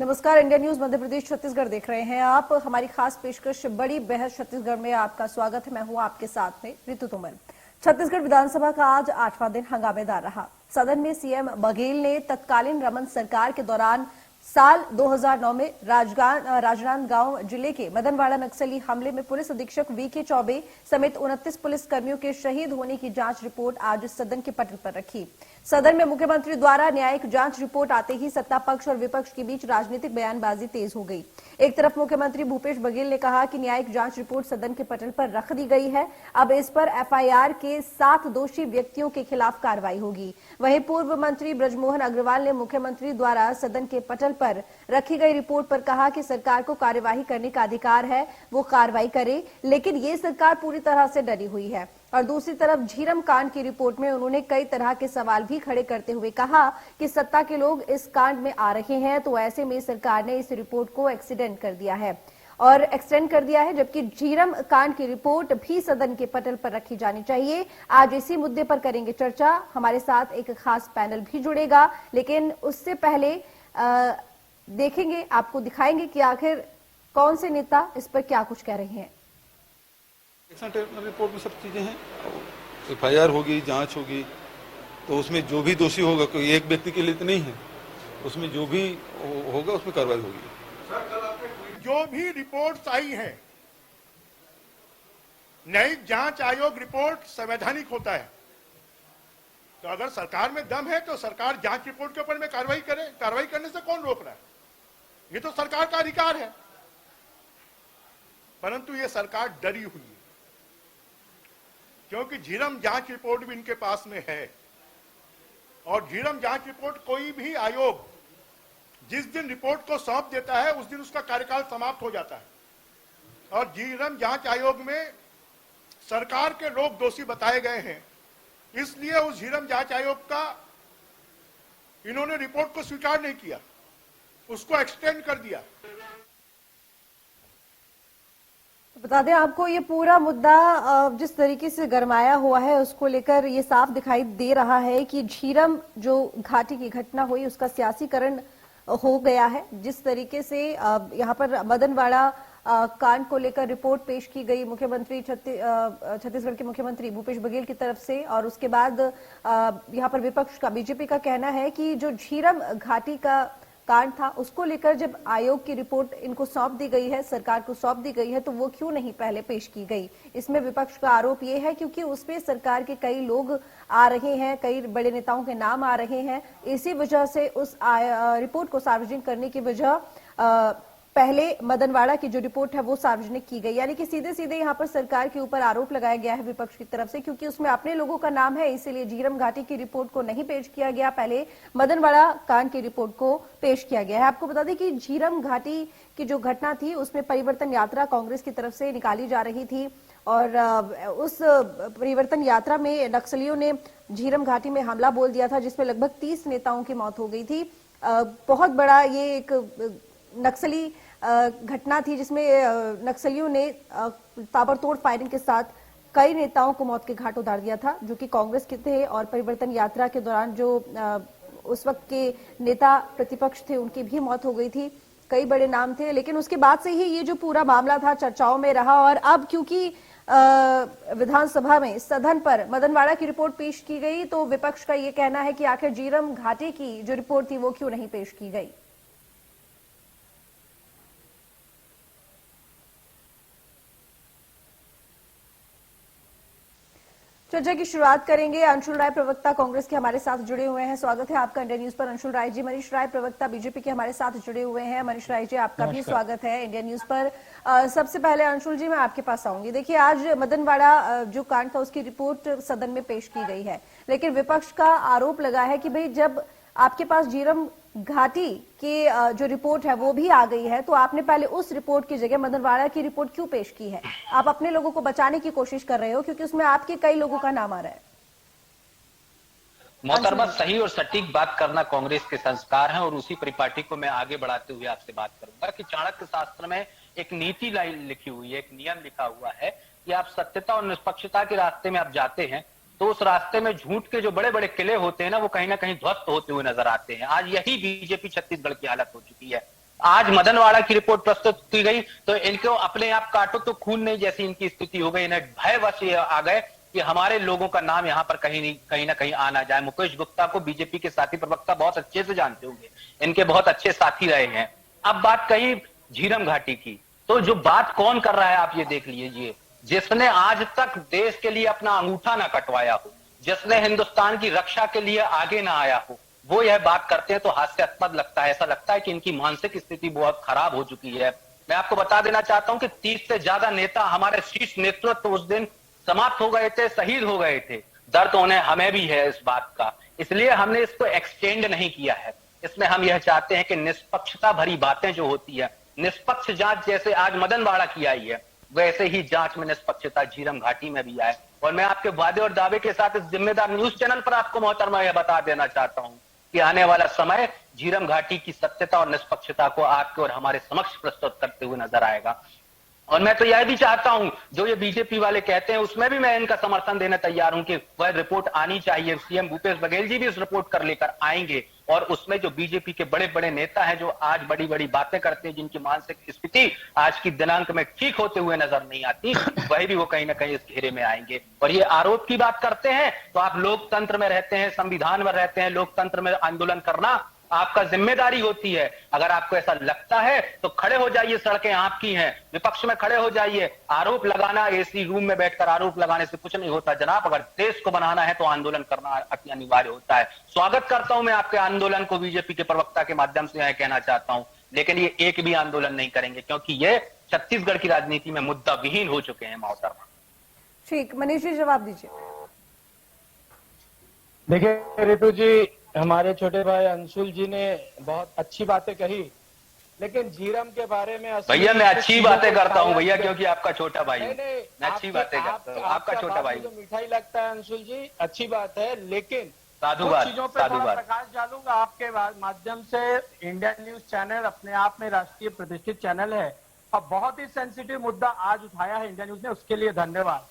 नमस्कार, India news Madhya Pradesh Chhattisgarh देख रहे हैं आप। हमारी खास पेशकश बड़ी बहस छत्तीसगढ़ में आपका स्वागत है। मैं हूं आपके साथ में ऋतु तोमर। छत्तीसगढ़ विधानसभा का आज 8वां दिन हंगामेदार रहा। सदन में सीएम बघेल ने तत्कालीन रमन सरकार के दौरान साल 2009 में राजनांदगांव जिले के मदनवाड़ा नक्सली हमले में पुलिस अधीक्षक वीके चौबे समेत 29 पुलिसकर्मियों के शहीद होने की जांच रिपोर्ट आज सदन के पटल पर रखी। सदन में मुख्यमंत्री द्वारा न्यायिक जांच रिपोर्ट आते ही सत्ता पक्ष और विपक्ष के बीच राजनीतिक बयानबाजी तेज हो गई। एक तरफ मुख्यमंत्री भूपेश बघेल ने कहा कि न्यायिक जांच रिपोर्ट सदन के पटल पर रख दी गई है, अब इस पर एफआईआर के 7 दोषी व्यक्तियों के खिलाफ कार्रवाई होगी। वहीं पूर्व मंत्री बृजमोहन अग्रवाल ने मुख्यमंत्री द्वारा सदन के पटल पर रखी गई रिपोर्ट पर कहा कि सरकार को कार्यवाही करने का अधिकार है, वो कार्रवाई करे, लेकिन ये सरकार पूरी तरह से डरी हुई है। और दूसरी तरफ झीरम कांड की रिपोर्ट में उन्होंने कई तरह के सवाल भी खड़े करते हुए कहा कि सत्ता के लोग इस कांड में आ रहे हैं, तो ऐसे में सरकार ने इस रिपोर्ट को एक्सटेंड कर दिया है, जबकि झीरम कांड की रिपोर्ट भी सदन के पटल पर रखी जानी चाहिए। आज इसी मुद्दे पर करेंगे चर्चा। हमारे साथ एक खास पैनल भी जुड़ेगा, लेकिन उससे पहले देखेंगे, आपको दिखाएंगे कि आखिर कौन से नेता इस पर क्या कुछ कह रहे हैं। रिपोर्ट में सब चीजें हैं, एफआईआर होगी, जांच होगी, तो उसमें जो भी दोषी होगा, कोई एक व्यक्ति के लिए तो नहीं है, उसमें जो भी होगा उसमें कार्रवाई होगी। जो भी रिपोर्ट्स आई है, न्यायिक जांच आयोग रिपोर्ट संवैधानिक होता है, तो अगर सरकार में दम है तो सरकार जांच रिपोर्ट के ऊपर में कार्रवाई करे। कार्रवाई करने से कौन रोक रहा है? ये तो सरकार का अधिकार है, परंतु ये सरकार डरी हुई है, क्योंकि झीरम जांच रिपोर्ट भी इनके पास में है। और झीरम जांच रिपोर्ट कोई भी आयोग जिस दिन रिपोर्ट को सौंप देता है उस दिन उसका कार्यकाल समाप्त हो जाता है। और झीरम जांच आयोग में सरकार के लोग दोषी बताए गए हैं, इसलिए उस झीरम जांच आयोग का इन्होंने रिपोर्ट को स्वीकार नहीं किया, उसको एक्सटेंड कर दिया। बता दें आपको, ये पूरा मुद्दा जिस तरीके से गरमाया हुआ है उसको लेकर ये साफ दिखाई दे रहा है कि झीरम जो घाटी की घटना हुई उसका सियासीकरण हो गया है। जिस तरीके से यहाँ पर मदनवाड़ा कांड को लेकर रिपोर्ट पेश की गई मुख्यमंत्री छत्तीसगढ़ के मुख्यमंत्री भूपेश बघेल की तरफ से, और उसके बाद यहाँ पर विपक्ष का, बीजेपी का कहना है कि जो झीरम घाटी का कांड था उसको लेकर जब आयोग की रिपोर्ट इनको सौंप दी गई है, सरकार को सौंप दी गई है, तो वो क्यों नहीं पहले पेश की गई। इसमें विपक्ष का आरोप ये है क्योंकि उसमें सरकार के कई लोग आ रहे हैं, कई बड़े नेताओं के नाम आ रहे हैं, इसी वजह से उस रिपोर्ट को सार्वजनिक करने की वजह पहले मदनवाड़ा की जो रिपोर्ट है वो सार्वजनिक की गई। यानी कि सीधे सीधे यहाँ पर सरकार के ऊपर आरोप लगाया गया है विपक्ष की तरफ से, क्योंकि उसमें अपने लोगों का नाम है, इसीलिए झीरम घाटी की रिपोर्ट को नहीं पेश किया गया, पहले मदनवाड़ा कांड की रिपोर्ट को पेश किया गया है। आपको बता दें कि झीरम घाटी की जो घटना थी उसमें परिवर्तन यात्रा कांग्रेस की तरफ से निकाली जा रही थी, और उस परिवर्तन यात्रा में नक्सलियों ने झीरम घाटी में हमला बोल दिया था, जिसमें लगभग 30 नेताओं की मौत हो गई थी। बहुत बड़ा ये एक नक्सली घटना थी जिसमें नक्सलियों ने ताबड़तोड़ फायरिंग के साथ कई नेताओं को मौत के घाट उतार दिया था, जो कि कांग्रेस के थे। और परिवर्तन यात्रा के दौरान जो उस वक्त के नेता प्रतिपक्ष थे उनकी भी मौत हो गई थी, कई बड़े नाम थे। लेकिन उसके बाद से ही ये जो पूरा मामला था चर्चाओं में रहा, और अब क्योंकि विधानसभा में सदन पर मदनवाड़ा की रिपोर्ट पेश की गई, तो विपक्ष का ये कहना है कि आखिर झीरम घाटी की जो रिपोर्ट थी वो क्यों नहीं पेश की गई। चर्चा की शुरुआत करेंगे। अंशुल राय प्रवक्ता कांग्रेस के हमारे साथ जुड़े हुए हैं। स्वागत है आपका इंडिया न्यूज पर अंशुल राय जी। मनीष राय प्रवक्ता बीजेपी के हमारे साथ जुड़े हुए हैं। मनीष राय जी, आपका भी स्वागत है इंडिया न्यूज पर। सबसे पहले अंशुल जी, मैं आपके पास आऊंगी। देखिए, आज मदनवाड़ा जो कांड था उसकी रिपोर्ट सदन में पेश की गई है, लेकिन विपक्ष का आरोप लगा है कि भाई जब आपके पास झीरम घाटी की जो रिपोर्ट है वो भी आ गई है, तो आपने पहले उस रिपोर्ट की जगह मदनवाड़ा की रिपोर्ट क्यों पेश की है। आप अपने लोगों को बचाने की कोशिश कर रहे हो, क्योंकि उसमें आपके कई लोगों का नाम आ रहा है। मोहतरमा, सही और सटीक बात करना कांग्रेस के संस्कार हैं, और उसी परिपाटी को मैं आगे बढ़ाते हुए आपसे बात करूंगा कि चाणक्य शास्त्र में एक नीति लाइन लिखी हुई है, एक नियम लिखा हुआ है कि आप सत्यता और निष्पक्षता के रास्ते में आप जाते हैं तो उस रास्ते में झूठ के जो बड़े बड़े किले होते हैं ना, वो कहीं ना कहीं ध्वस्त होते हुए नजर आते हैं। आज यही बीजेपी छत्तीसगढ़ की हालत हो चुकी है। आज मदनवाड़ा की रिपोर्ट प्रस्तुत की गई तो इनको अपने आप काटो तो खून नहीं जैसी इनकी स्थिति हो गई। इन्हें भयवश ये आ गए कि हमारे लोगों का नाम यहां पर कहीं ना कहीं आ ना जाए। मुकेश गुप्ता को बीजेपी के साथी प्रवक्ता बहुत अच्छे से जानते होंगे, इनके बहुत अच्छे साथी रहे हैं। अब बात कही झीरम घाटी की, तो जो बात कौन कर रहा है आप ये देख लीजिए। जिसने आज तक देश के लिए अपना अंगूठा ना कटवाया हो, जिसने हिंदुस्तान की रक्षा के लिए आगे ना आया हो, वो यह बात करते हैं तो हास्यास्पद लगता है। ऐसा लगता है कि इनकी मानसिक स्थिति बहुत खराब हो चुकी है। मैं आपको बता देना चाहता हूं कि 30 से ज्यादा नेता हमारे शीर्ष नेतृत्व उस दिन समाप्त हो गए थे, शहीद हो गए थे। दर्द उन्हें हमें भी है इस बात का, इसलिए हमने इसको एक्सटेंड नहीं किया है। इसमें हम यह चाहते हैं कि निष्पक्षता भरी बातें जो होती है, निष्पक्ष जांच जैसे आज मदनवाड़ा की आई है, वैसे ही जांच में निष्पक्षता झीरम घाटी में भी आए। और मैं आपके वादे और दावे के साथ इस जिम्मेदार न्यूज चैनल पर आपको मोहतरमा यह बता देना चाहता हूं कि आने वाला समय झीरम घाटी की सत्यता और निष्पक्षता को आपके और हमारे समक्ष प्रस्तुत करते हुए नजर आएगा। और मैं तो यह भी चाहता हूं, जो ये बीजेपी वाले कहते हैं उसमें भी मैं इनका समर्थन देने तैयार हूं कि वह रिपोर्ट आनी चाहिए। सीएम भूपेश बघेल जी भी उस रिपोर्ट कर लेकर आएंगे और उसमें जो बीजेपी के बड़े बड़े नेता हैं जो आज बड़ी बड़ी बातें करते हैं, जिनकी मानसिक स्थिति आज की दिनांक में ठीक होते हुए नजर नहीं आती, वही भी वो कहीं ना कहीं इस घेरे में आएंगे। और ये आरोप की बात करते हैं तो आप लोकतंत्र में रहते हैं, संविधान में रहते हैं, लोकतंत्र में आंदोलन करना आपका जिम्मेदारी होती है। अगर आपको ऐसा लगता है तो खड़े हो जाइए, सड़कें आपकी हैं, विपक्ष में खड़े हो जाइए। आरोप लगाना, एसी रूम में बैठकर आरोप लगाने से कुछ नहीं होता जनाब। अगर देश को बनाना है तो आंदोलन करना अति अनिवार्य होता है। स्वागत करता हूं मैं आपके आंदोलन को, बीजेपी के प्रवक्ता के माध्यम से यह कहना चाहता हूं, लेकिन ये एक भी आंदोलन नहीं करेंगे क्योंकि ये छत्तीसगढ़ की राजनीति में मुद्दा विहीन हो चुके हैं। मोहतरमा ठीक, मनीष जी जवाब दीजिए। देखिए रितु जी, हमारे छोटे भाई अंशुल जी ने बहुत अच्छी बातें कही, लेकिन झीरम के बारे में भैया मैं अच्छी बातें करता हूं भैया, क्योंकि आपका छोटा भाई नहीं, नहीं, मैं अच्छी बातें करता हूं, आपका छोटा भाई जो मिठाई लगता है अंशुल जी, अच्छी बात है, लेकिन साधुवाद, चीजों पे साधुवाद। थोड़ा प्रकाश डालूंगा आपके माध्यम से। इंडिया न्यूज चैनल अपने आप में राष्ट्रीय प्रतिष्ठित चैनल है और बहुत ही सेंसिटिव मुद्दा आज उठाया है इंडिया न्यूज ने, उसके लिए धन्यवाद।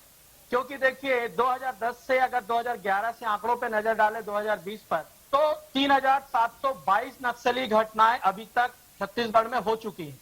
क्योंकि देखिए 2010 से अगर 2011 से आंकड़ों पे नजर डाले 2020 पर, तो 3722 नक्सली घटनाएं अभी तक छत्तीसगढ़ में हो चुकी हैं।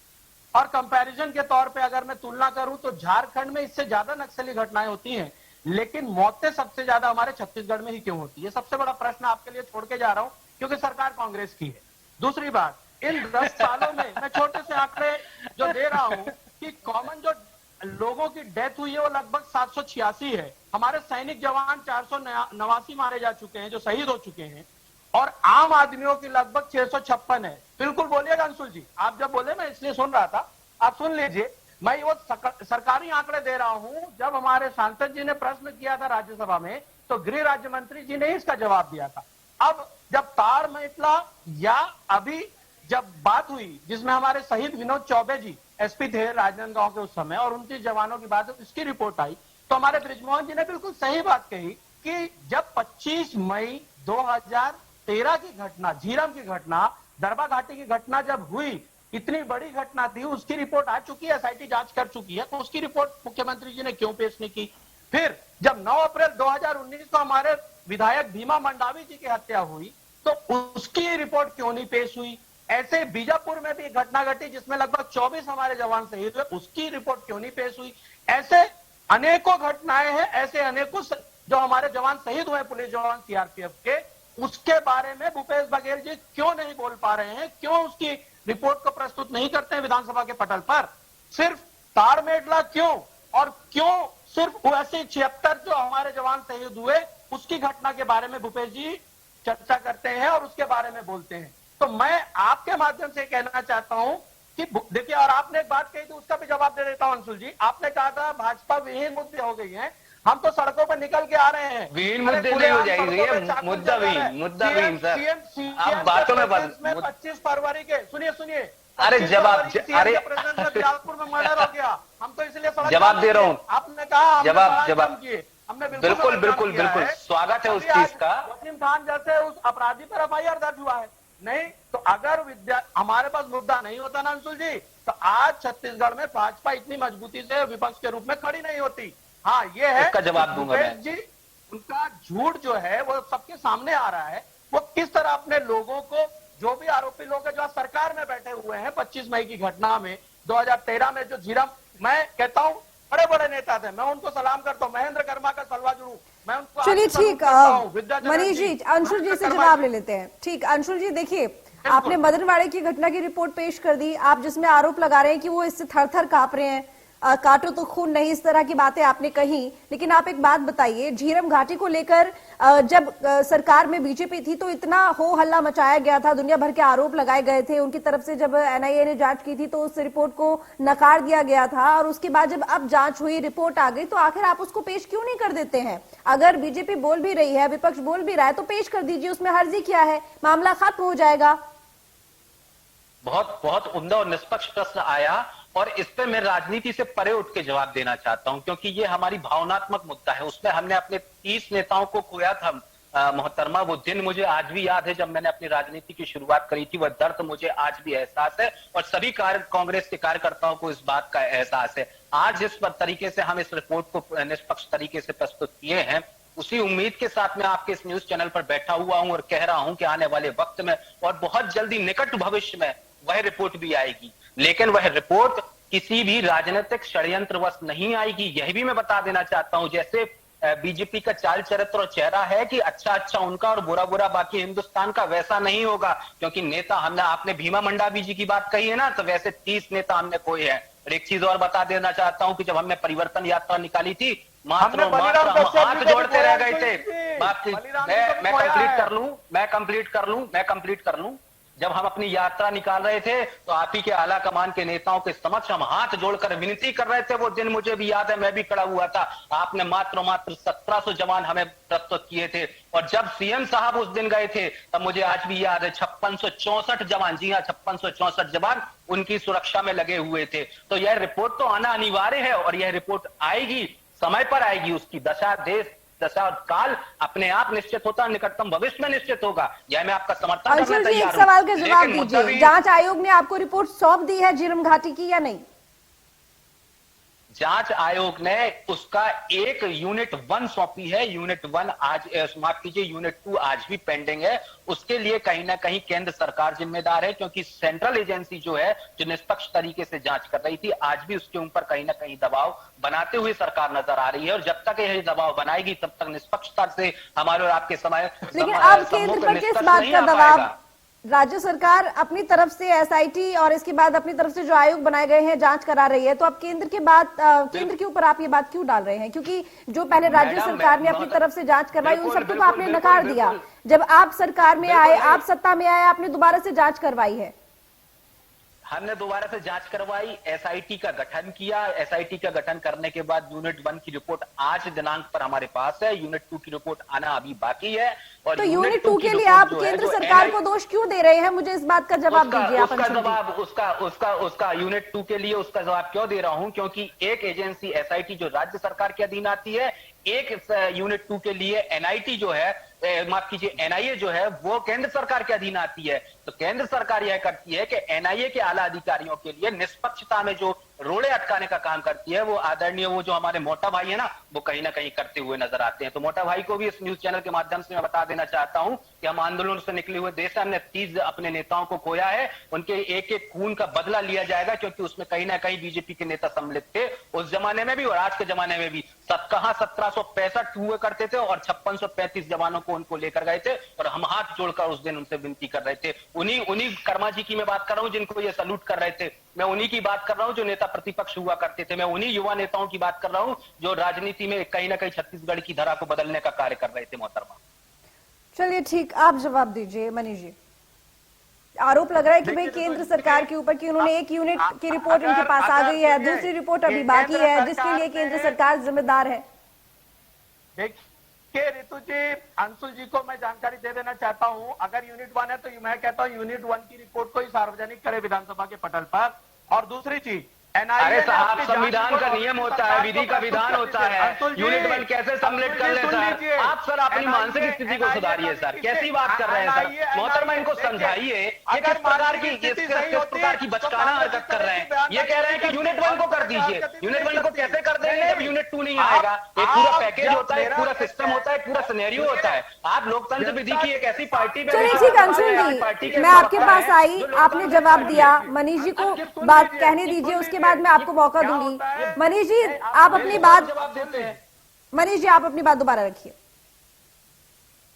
और कंपैरिजन के तौर पे अगर मैं तुलना करूं तो झारखंड में इससे ज्यादा नक्सली घटनाएं होती हैं, लेकिन मौतें सबसे ज्यादा हमारे छत्तीसगढ़ में ही क्यों होती है? सबसे बड़ा प्रश्न आपके लिए छोड़ के जा रहा हूं, क्योंकि सरकार कांग्रेस की है। दूसरी बात, इन 10 सालों में मैं छोटे से आंकड़े जो दे रहा हूं कि कॉमन जो लोगों की डेथ हुई है वो लगभग 786 है। हमारे सैनिक जवान 489 मारे जा चुके हैं जो शहीद हो चुके हैं, और आम आदमियों की लगभग 656 है। बिल्कुल बोलिएगा अंशुल जी, आप जब बोले मैं इसलिए सुन रहा था, आप सुन लीजिए। मैं वो सरकारी आंकड़े दे रहा हूं। जब हमारे सांसद जी ने प्रश्न किया था राज्यसभा में तो गृह राज्य मंत्री जी ने इसका जवाब दिया था। अब जब तार मेटला या अभी जब बात हुई जिसमें हमारे शहीद विनोद चौबे जी एसपी थे राजनांदगांव के उस समय, और 29 जवानों की बात इसकी रिपोर्ट आई, तो हमारे बृजमोहन जी ने बिल्कुल सही बात कही कि जब 25 मई 2013 की घटना, झीरम की घटना, दरबा घाटी की घटना जब हुई, इतनी बड़ी घटना थी, उसकी रिपोर्ट आ चुकी है, एसआईटी जांच कर चुकी है, तो उसकी रिपोर्ट मुख्यमंत्री जी ने क्यों पेश नहीं की? फिर जब 9 अप्रैल 2019 को हमारे विधायक भीमा मंडावी जी की हत्या हुई तो उसकी रिपोर्ट क्यों नहीं पेश हुई? ऐसे बीजापुर में भी घटना घटी जिसमें लगभग 24 हमारे जवान शहीद हुए, उसकी रिपोर्ट क्यों नहीं पेश हुई? ऐसे अनेकों घटनाएं हैं, ऐसे अनेकों जो हमारे जवान शहीद हुए पुलिस जवान सीआरपीएफ के, उसके बारे में भूपेश बघेल जी क्यों नहीं बोल पा रहे हैं? क्यों उसकी रिपोर्ट को प्रस्तुत नहीं करते हैं विधानसभा के पटल पर? सिर्फ ताड़मेटला क्यों, और क्यों सिर्फ वैसे 76 जो हमारे जवान शहीद हुए उसकी घटना के बारे में भूपेश जी चर्चा करते हैं और उसके बारे में बोलते हैं? तो मैं आपके माध्यम से कहना चाहता हूं कि देखिए, और आपने एक बात कही थी उसका भी जवाब दे देता हूं अंशुल जी। आपने कहा था भाजपा विहीन मुद्दे हो गई हैं, हम तो सड़कों पर निकल के आ रहे हैं। विहीन मुद्दे नहीं हो जाएंगे, मुद्दा विहीन सर। आप बातों में 25 फरवरी के सुनिए अरे जवाब, अरे बिलासपुर में मर्डर हो गया, हम तो इसलिए जवाब दे रहा हूँ। आपने कहा जवाब किए, हमने बिल्कुल स्वागत है उस चीज का। वसीम खान जैसे उस अपराधी पर एफआईआर दर्ज हुआ है। नहीं तो अगर हमारे पास मुद्दा नहीं होता ना अंशुल जी, तो आज छत्तीसगढ़ में भाजपा इतनी मजबूती से विपक्ष के रूप में खड़ी नहीं होती। हाँ ये है, उसका जवाब दूंगा मैं जी। उनका झूठ जो है वो सबके सामने आ रहा है, वो किस तरह अपने लोगों को जो भी आरोपी लोग हैं जो आज सरकार में बैठे हुए हैं, 25 मई की घटना में 2013 में जो झीरम, मैं कहता हूँ बड़े बड़े नेता थे, मैं उनको सलाम करता हूँ, महेंद्र कर्मा का सलवा जुड़ू, मैं उनको चलिए आज सलाम ठीक, करता हूं, विद्याचरण मनीष जी अंशुल जी से जवाब ले लेते हैं। ठीक, अंशुल जी देखिए, आपने मदनवाड़े की घटना की रिपोर्ट पेश कर दी, आप जिसमें आरोप लगा रहे हैं कि वो इससे थर थर कांप रहे हैं, काटो तो खून नहीं, इस तरह की बातें आपने कही। लेकिन आप एक बात बताइए, झीरम घाटी को लेकर जब सरकार में बीजेपी थी तो इतना हो हल्ला मचाया गया था, दुनिया भर के आरोप लगाए गए थे उनकी तरफ से। जब एनआईए ने जांच की थी तो उस रिपोर्ट को नकार दिया गया था, और उसके बाद जब अब जांच हुई, रिपोर्ट आ गई, तो आखिर आप उसको पेश क्यों नहीं कर देते हैं? अगर बीजेपी बोल भी रही है, विपक्ष बोल भी रहा है, तो पेश कर दीजिए, उसमें हर्जी क्या है, मामला खत्म हो जाएगा। बहुत बहुत उम्दा और निष्पक्ष प्रश्न आया, और इस पे मैं राजनीति से परे उठ के जवाब देना चाहता हूं, क्योंकि ये हमारी भावनात्मक मुद्दा है। उसमें हमने अपने 30 नेताओं को खोया था मोहतरमा। वो दिन मुझे आज भी याद है जब मैंने अपनी राजनीति की शुरुआत करी थी। वह दर्द मुझे आज भी एहसास है, और सभी कांग्रेस के कार्यकर्ताओं को इस बात का एहसास है। आज जिस तरीके से हम इस रिपोर्ट को निष्पक्ष तरीके से प्रस्तुत किए हैं, उसी उम्मीद के साथ मैं आपके इस न्यूज चैनल पर बैठा हुआ हूं और कह रहा हूं कि आने वाले वक्त में और बहुत जल्दी निकट भविष्य में वह रिपोर्ट भी आएगी। लेकिन वह रिपोर्ट किसी भी राजनीतिक षड्यंत्रवश नहीं आएगी, यह भी मैं बता देना चाहता हूं। जैसे बीजेपी का चाल चरित्र और चेहरा है कि अच्छा अच्छा उनका और बुरा बुरा बाकी हिंदुस्तान का, वैसा नहीं होगा। क्योंकि नेता आपने भीमा मंडावी जी की बात कही है ना, तो वैसे 30 नेता हमने खोए हैं। और एक चीज और बता देना चाहता हूं कि जब हमने परिवर्तन यात्रा निकाली थी, मात्र हम हाथ जोड़ते रह गए थे। मैं कंप्लीट कर लूं। जब हम अपनी यात्रा निकाल रहे थे तो आप ही के आला कमान के नेताओं के समक्ष हम हाथ जोड़कर विनती कर रहे थे। वो दिन मुझे भी याद है, मैं भी खड़ा हुआ था। आपने मात्र 1700 जवान हमें प्रस्तुत किए थे, और जब सीएम साहब उस दिन गए थे तब मुझे आज भी याद है 5664 जवान, जी हाँ 5664 जवान उनकी सुरक्षा में लगे हुए थे। तो यह रिपोर्ट तो आना अनिवार्य है, और यह रिपोर्ट आएगी, समय पर आएगी। उसकी दशा, देश दशा और काल अपने आप निश्चित होता है, निकटतम भविष्य में निश्चित होगा। यह मैं आपका समर्थन करना अंशुल जी, एक तैयार सवाल का हूं। जवाब लेकिन मुद्दा दीजिए, भी- जांच आयोग ने आपको रिपोर्ट सौंप दी है झीरम घाटी की या नहीं? जांच आयोग ने उसका एक यूनिट 1 सौंपी है। यूनिट 1 आज, माफ कीजिए, यूनिट 2 आज भी पेंडिंग है। उसके लिए कहीं ना कहीं केंद्र सरकार जिम्मेदार है, क्योंकि सेंट्रल एजेंसी जो है, जो निष्पक्ष तरीके से जांच कर रही थी, आज भी उसके ऊपर कहीं ना कहीं दबाव बनाते हुए सरकार नजर आ रही है। और जब तक यह दबाव बनाएगी तब तक निष्पक्षता से हमारे और आपके समय लेकिन अब केंद्र पर किस बात का दबाव? राज्य सरकार अपनी तरफ से एसआईटी और इसके बाद अपनी तरफ से जो आयोग बनाए गए हैं जांच करा रही है, तो अब केंद्र के ऊपर आप ये बात क्यों डाल रहे हैं? क्योंकि जो पहले राज्य सरकार ने अपनी तरफ से जांच करवाई, उन सबको तो आपने नकार दिया। जब आप सरकार में आए, आप सत्ता में आए, आपने दोबारा से जांच करवाई है। हमने दोबारा से जांच करवाई, एसआईटी का गठन किया। एसआईटी का गठन करने के बाद यूनिट 1 की रिपोर्ट आज दिनांक पर हमारे पास है। यूनिट 2 की रिपोर्ट आना अभी बाकी है। और तो यूनिट 2 के लिए आप केंद्र सरकार को दोष क्यों दे रहे हैं? मुझे इस बात का जवाब दीजिए आप। उसका यूनिट 2 के लिए उसका जवाब क्यों दे रहा हूं? क्योंकि एक एजेंसी एसआईटी जो राज्य सरकार के अधीन आती है, एक यूनिट 2 के लिए एनआईटी जो है, माफ कीजिए, एनआईए जो है, वो केंद्र सरकार के अधीन आती है। तो केंद्र सरकार यह करती है कि एनआईए के आला अधिकारियों के लिए निष्पक्षता में जो रोड़े अटकाने का काम करती है, वो आदरणीय वो जो हमारे मोटा भाई है ना, वो कहीं ना कहीं करते हुए नजर आते हैं। तो मोटा भाई को भी इस न्यूज चैनल के माध्यम से मैं बता देना चाहता हूं कि हम आंदोलन से निकले हुए देश है, हमने 30 अपने नेताओं को खोया है। उनके एक एक खून का बदला लिया जाएगा, क्योंकि उसमें कहीं ना कहीं बीजेपी के नेता सम्मिलित थे, उस जमाने में भी और आज के जमाने में भी। कहां 1765 हुए करते थे और 5635 जवानों को उनको लेकर गए थे, और हम हाथ जोड़कर उस दिन उनसे विनती कर रहे थे। उन्हीं कर्मा जी की मैं बात कर रहा हूं जिनको ये सलूट कर रहे थे। मैं उन्हीं की बात कर रहा हूं जो नेता प्रतिपक्ष हुआ करते थे। मैं उन्हीं युवा नेताओं की बात कर रहा हूं जो राजनीति में कहीं ना कहीं छत्तीसगढ़ की धरा को बदलने का कार्य कर रहे थे। मोहतरमा, चलिए ठीक, आप जवाब दीजिए मनीष जी। आरोप लग रहा है कि भाई केंद्र सरकार के ऊपर, कि उन्होंने एक यूनिट की रिपोर्ट उनके पास आ गई है, दूसरी रिपोर्ट अभी बाकी है, जिसके लिए केंद्र सरकार जिम्मेदार है। देखिए रितु जी, अंशुल जी को मैं जानकारी दे देना चाहता हूं। अगर यूनिट 1 है तो मैं कहता हूं यूनिट 1 की रिपोर्ट को ही सार्वजनिक करे विधानसभा के पटल पर। और दूसरी चीज, अरे साहब, संविधान का नियम होता है, विधि का विधान होता है, यूनिट 1 कैसे सम्मिलित कर ले सर? आप सर अपनी मानसिक स्थिति को सुधारिए सर, कैसी बात कर रहे हैं सर? मोहतरमा, इनको समझाइए ये किस प्रकार की बचकाना हरकत कर रहे हैं। ये कह रहे हैं कि यूनिट 1 को कर दीजिए। यूनिट 1 को कैसे कर देंगे जब यूनिट 2 नहीं आएगा? एक पूरा पैकेज होता है, एक पूरा सिस्टम होता है, एक पूरा सिनेरियो होता है। आप लोकतंत्र विधि की एक ऐसी पार्टी पे, चलिए ठीक है अंशुल जी, मैं आपके पास आई, आपने जवाब दिया। मनीष जी को बात कहने दीजिए, उसके बाद मैं आपको मौका दूंगी। मनीष जी आप अपनी बात जवाब देते हैं। मनीष जी आप अपनी बात दोबारा रखिए।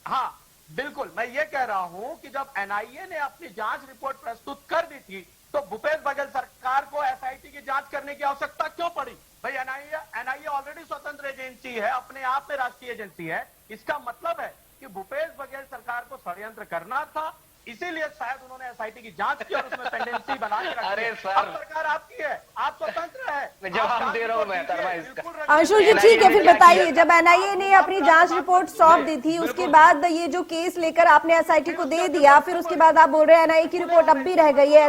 हाँ बिल्कुल, मैं ये कह रहा हूं कि जब एनआईए ने अपनी जांच रिपोर्ट प्रस्तुत कर दी थी तो भूपेश बघेल सरकार को एसआईटी की जांच करने की आवश्यकता क्यों पड़ी? भाई एनआईए ऑलरेडी स्वतंत्र एजेंसी है, अपने आप में राष्ट्रीय एजेंसी है। इसका मतलब है कि भूपेश बघेल सरकार को षड्यंत्र करना था, इसीलिए शायद उन्होंने एसआईटी की जांच की और उसमें पेंडेंसी बना के रखी। अरे सर, अब सरकार आपकी है, आप स्वतंत्र है। मैं जवाब दे रहा हूं मैं इसका। अंशुल जी ठीक है, फिर बताइए, जब एनआईए ने अपनी जांच रिपोर्ट सौंप दी थी, उसके बाद ये जो केस लेकर आपने एसआईटी को दे दिया, फिर उसके बाद आप बोल रहे हैं एनआईए की रिपोर्ट अब भी रह गई है,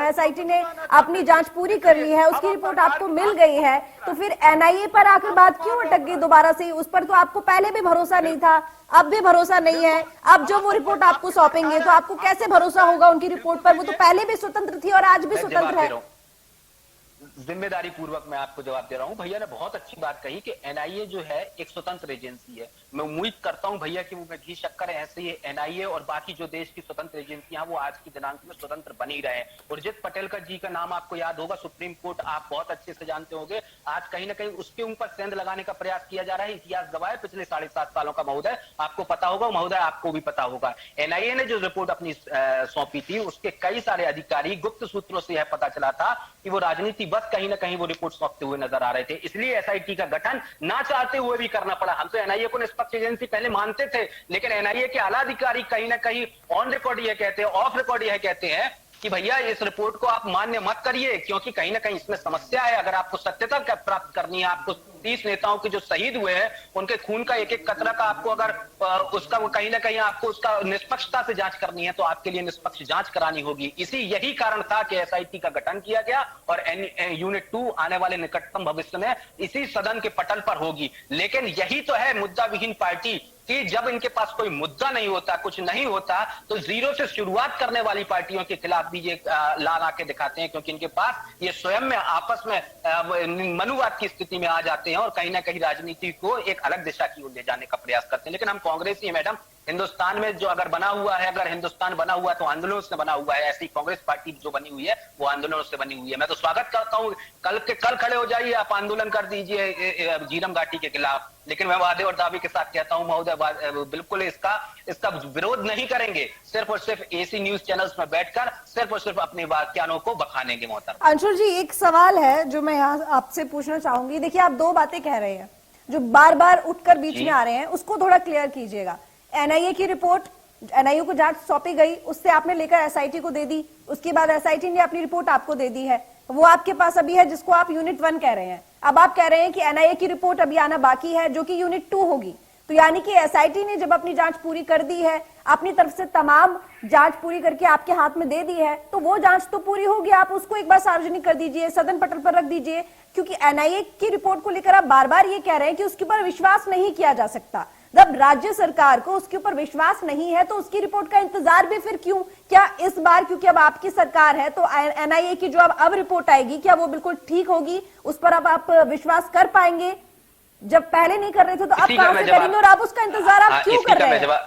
एसआईटी ने अपनी जांच पूरी कर ली है, उसकी रिपोर्ट आपको मिल गई है, तो फिर एनआईए पर आकर बात क्यों अटक गई दोबारा से? उस पर तो आपको पहले भी भरोसा नहीं था, अब भी भरोसा नहीं है। अब जो वो रिपोर्ट आपको सौंपेंगे तो आपको कैसे भरोसा होगा उनकी रिपोर्ट पर? वो तो पहले भी स्वतंत्र थी और आज भी स्वतंत्र है। जिम्मेदारी पूर्वक मैं आपको जवाब दे रहा हूं। भैया ने बहुत अच्छी बात कही कि एनआईए जो है एक स्वतंत्र एजेंसी है। मैं उम्मीद करता हूं भैया कि वो घी शक्कर ऐसे ही एनआईए और बाकी जो देश की स्वतंत्र एजेंसियां वो आज की दिनांक में स्वतंत्र बनी रहे। उर्जित पटेल का जी का नाम आपको याद होगा, सुप्रीम कोर्ट आप बहुत अच्छे से जानते होंगे। आज कहीं ना कहीं उसके ऊपर सेंध लगाने का प्रयास किया जा रहा है। इतिहास गवाह है पिछले 7.5 सालों का महोदय, आपको पता होगा, महोदय आपको भी पता होगा। एनआईए ने जो रिपोर्ट अपनी सौंपी थी उसके कई सारे अधिकारी गुप्त सूत्रों से यह पता चला था कि वो राजनीति बस कहीं ना कहीं वो रिपोर्ट सौंपते हुए नजर आ रहे थे। इसलिए एसआईटी का गठन ना चाहते हुए भी करना पड़ा। हम तो एनआईए को निष्पक्ष एजेंसी पहले मानते थे, लेकिन एनआईए के आला अधिकारी कहीं ना कहीं ऑन रिकॉर्ड यह कहते हैं, ऑफ रिकॉर्ड यह कहते हैं कि भैया इस रिपोर्ट को आप मान्य मत करिए, क्योंकि कहीं ना कहीं इसमें समस्या है। अगर आपको सत्यता प्राप्त करनी है, आपको 30 नेताओं के जो शहीद हुए हैं उनके खून का एक एक कतरा का आपको अगर उसका कहीं ना कहीं आपको उसका निष्पक्षता से जांच करनी है तो आपके लिए निष्पक्ष जांच करानी होगी। यही कारण था कि एसआईटी का गठन किया गया और यूनिट 2 आने वाले निकटतम भविष्य में इसी सदन के पटल पर होगी। लेकिन यही तो है मुद्दा विहीन पार्टी कि जब इनके पास कोई मुद्दा नहीं होता, कुछ नहीं होता, तो जीरो से शुरुआत करने वाली पार्टियों के खिलाफ भी ये ला के दिखाते हैं, क्योंकि इनके पास ये स्वयं में आपस में मनुवाद की स्थिति में आ जाते हैं और कहीं ना कहीं राजनीति को एक अलग दिशा की ओर ले जाने का प्रयास करते हैं। लेकिन हम कांग्रेस ही मैडम, हिंदुस्तान में जो अगर बना हुआ है, अगर हिंदुस्तान बना हुआ तो आंदोलनों से बना हुआ है। ऐसी कांग्रेस पार्टी जो बनी हुई है वो आंदोलनों से बनी हुई है। मैं तो स्वागत करता हूं, कल खड़े हो जाइए, आप आंदोलन कर दीजिए झीरम घाटी के खिलाफ। लेकिन मैं वादे और दावे के साथ कहता हूं महोदय, बिल्कुल इसका विरोध नहीं करेंगे। सिर्फ और सिर्फ एसी न्यूज चैनल्स में बैठकर सिर्फ और सिर्फ अपने व्याख्यानों को बखानेंगे। मोहतरम अंशुल जी, एक सवाल है जो मैं यहाँ आपसे पूछना चाहूंगी। देखिए, आप दो बातें कह रहे हैं जो बार बार उठकर बीच में आ रहे हैं, उसको थोड़ा क्लियर कीजिएगा। एनआईए की रिपोर्ट, एनआईए को जांच सौंपी गई, उससे आपने लेकर एसआईटी को दे दी, उसके बाद एसआईटी ने अपनी रिपोर्ट आपको दे दी है, वो आपके पास अभी है, जिसको आप यूनिट 1 कह रहे हैं। अब आप कह रहे हैं कि एनआईए की रिपोर्ट अभी आना बाकी है, जो कि यूनिट 2 होगी। तो यानी कि एसआईटी ने जब अपनी जांच पूरी कर दी है, अपनी तरफ से तमाम जांच पूरी करके आपके हाथ में दे दी है, तो वो जांच तो पूरी होगी। आप उसको एक बार सार्वजनिक कर दीजिए, सदन पटल पर रख दीजिए, क्योंकि एनआईए की रिपोर्ट को लेकर आप बार बार ये कह रहे हैं कि उसके ऊपर विश्वास नहीं किया जा सकता। जब राज्य सरकार को उसके ऊपर विश्वास नहीं है तो उसकी रिपोर्ट का इंतजार भी फिर क्यों? क्या इस बार क्योंकि अब आपकी सरकार है तो एनआईए की जो अब रिपोर्ट आएगी, क्या वो बिल्कुल ठीक होगी? उस पर अब आप विश्वास कर पाएंगे? जब पहले नहीं कर रहे थे तो अब कहां से करेंगे? और आप उसका इंतजार आप क्यों कर रहे हैं?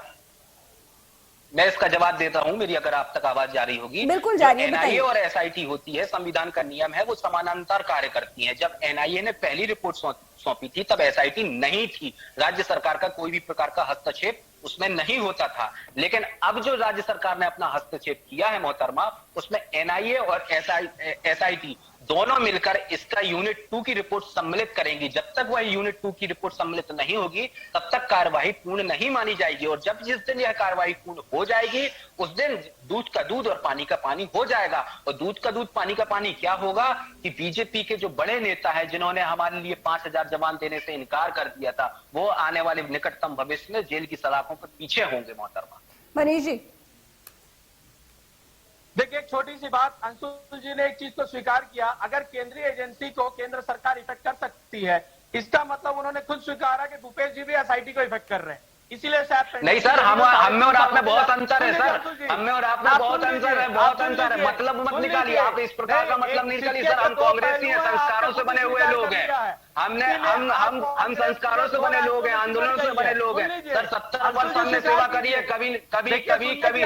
मैं इसका जवाब देता हूं, मेरी अगर आप तक आवाज जा रही होगी। बिल्कुल जा रही है। एनआईए और एसआईटी होती है, संविधान का नियम है, वो समानांतर कार्य करती हैं। जब एनआईए ने पहली रिपोर्ट सौंपी थी तब एसआईटी नहीं थी। राज्य सरकार का कोई भी प्रकार का हस्तक्षेप उसमें नहीं होता था। लेकिन अब जो राज्य सरकार ने अपना हस्तक्षेप किया है मोहतरमा, उसमें एनआईए और एसआईटी दोनों मिलकर इसका यूनिट 2 की रिपोर्ट सम्मिलित करेंगी। जब तक वह यूनिट 2 की रिपोर्ट सम्मिलित नहीं होगी तब तक कार्यवाही पूर्ण नहीं मानी जाएगी। और जिस दिन यह कार्यवाही पूर्ण हो जाएगी उस दिन दूध का दूध और पानी का पानी हो जाएगा। और दूध का दूध पानी का पानी क्या होगा कि बीजेपी के जो बड़े नेता है जिन्होंने हमारे लिए 5000 जवान देने से इनकार कर दिया था, वो आने वाले निकटतम भविष्य में जेल की सलाखों पर पीछे होंगे। मोहतरमा मनीष जी, देखिए एक छोटी सी बात, अंशुल जी ने एक चीज को स्वीकार किया, अगर केंद्रीय एजेंसी को केंद्र सरकार इफेक्ट कर सकती है, इसका मतलब उन्होंने खुद स्वीकारा कि भूपेश जी भी एसआईटी को इफेक्ट कर रहे हैं, इसीलिए शायद नहीं सर, हम में और आप में बहुत अंतर है सर, हम में और आप में बहुत अंतर है, बहुत अंतर है। मतलब मत निकालिए आप, इस प्रकार का मतलब नहीं निकालिए सर। हम कांग्रेसी हैं, संस्कारों से बने हुए लोग हैं, हम संस्कारों से बने लोग हैं, आंदोलनों से बने लोग हैं सर। 70 वर्ष हमने सेवा करी है, कभी कभी कभी कभी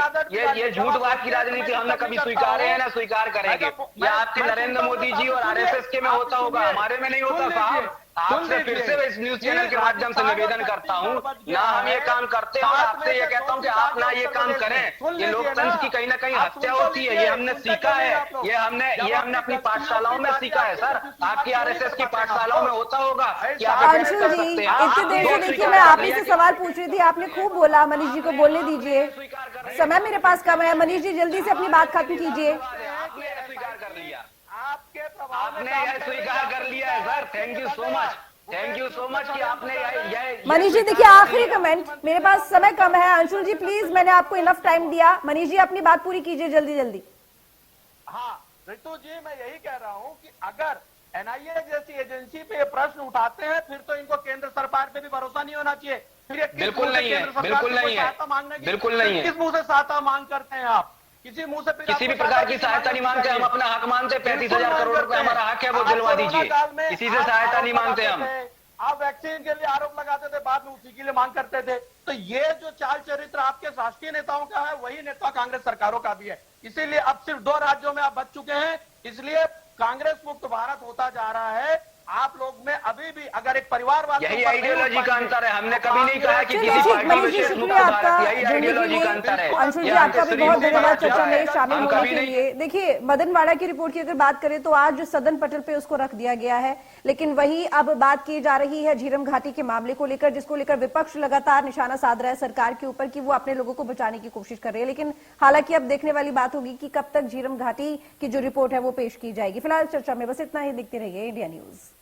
ये झूठबाज की राजनीति हमने कभी स्वीकारे है ना स्वीकार करेंगे। ये आपके नरेंद्र मोदी जी और आरएसएस के में होता होगा, हमारे में नहीं होता साहब। आपसे फिर से इस न्यूज चैनल के माध्यम से निवेदन करता हूं, ना हम ये काम करते हैं और आपसे ये कहता हूं कि आप ना ये काम करें। ये लोकतंत्र की कहीं ना कहीं हत्या होती है, ये हमने सीखा है, ये हमने अपनी पाठशालाओं में सीखा है सर। आपकी आरएसएस की पाठशालाओं में होता होगा कि आप अंशुल जी, इतनी देर से देखिए मैं आप ही से सवाल पूछ रही थी, आपने खूब बोला। मनीष जी को बोलने दीजिए, समय मेरे पास कम है। मनीष जी जल्दी से अपनी बात खत्म कीजिए। आपने स्वीकार कर लिया, आपके प्रभाव आपने यह स्वीकार कर लिया है sir. Thank you so much, thank you so much कि आपने मनीष जी देखिए आखिरी कमेंट, मेरे पास समय कम है। अंशुल जी प्लीज, मैंने आपको इनफ टाइम दिया। मनीष जी अपनी बात पूरी कीजिए जल्दी जल्दी। हाँ ऋतु जी, मैं यही कह रहा हूँ कि अगर एनआईए जैसी एजेंसी पे ये प्रश्न उठाते हैं, फिर तो इनको केंद्र सरकार पे भी भरोसा नहीं होना चाहिए। फिर ये किस बिल्कुल मुंह से नहीं है, केंद्र सरकार बिल्कुल से कोई नहीं है, सहायता मांगने की, बिल्कुल नहीं है। किस मुंह से सहायता मांग करते हैं आप? किसी मुंह से फिर किसी भी आपको प्रकार की सहायता नहीं मांगते हम, अपना हक मानते। 35,000 करोड़ रुपए हमारा हक है, वो दिलवा दीजिए। किसी से सहायता नहीं मांगते हम। आप वैक्सीन के लिए आरोप लगाते थे, बाद में उसी के लिए मांग करते थे। तो ये जो चाल चरित्र आपके राष्ट्रीय नेताओं का है, वही नेता कांग्रेस सरकारों का भी है। इसीलिए अब सिर्फ 2 राज्यों में आप बच चुके हैं, इसलिए कांग्रेस मुक्त भारत होता जा रहा है। आप लोग में अभी भी अगर एक परिवारवाद, यही आइडियोलॉजी का अंतर है। हमने कभी नहीं कहा कि किसी ठीक, पार्टी मनीष जी विशेष मुक्त शुक्रिया भारत, आपका यही जुड़ने के आइडियोलॉजी का लिए। अंतर है। अंशुल जी ये आपका भी हमसे बहुत सीधी धन्यवाद बात चर्चा में है। शामिल हम होने कभी के नहीं लिए। देखिए मदनवाड़ा की रिपोर्ट की अगर बात करें तो आज जो सदन पटल पे उसको रख दिया गया है, लेकिन वही अब बात की जा रही है झीरम घाटी के मामले को लेकर, जिसको लेकर विपक्ष लगातार निशाना साध रहा है सरकार के ऊपर कि वो अपने लोगों को बचाने की कोशिश कर रही है। लेकिन हालांकि अब देखने वाली बात होगी कि कब तक झीरम घाटी की जो रिपोर्ट है वो पेश की जाएगी। फिलहाल चर्चा में बस इतना ही। देखते रहिए इंडिया न्यूज।